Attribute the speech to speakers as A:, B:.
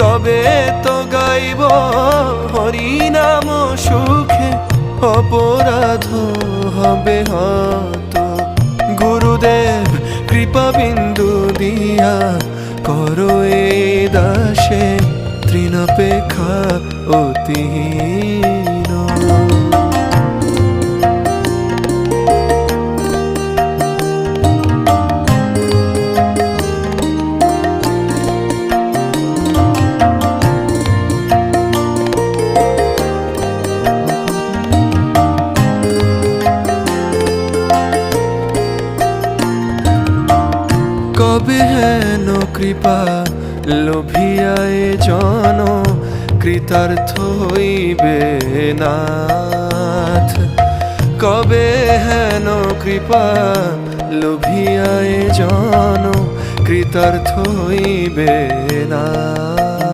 A: তবে তো গাইব হরিনাম সুখে, অপরাধ হবে হত। গুরুদেব কৃপা বিন্দু দিয়া করো এ দাসে তৃণাপেক্ষা অতিহীন। কবে হেন কৃপা লোভিয়ায় জন কৃতার্থ হইবে নাথ। কবে হেন কৃপা লোভিয়ায় জন কৃতার্থ হইবে নাথ।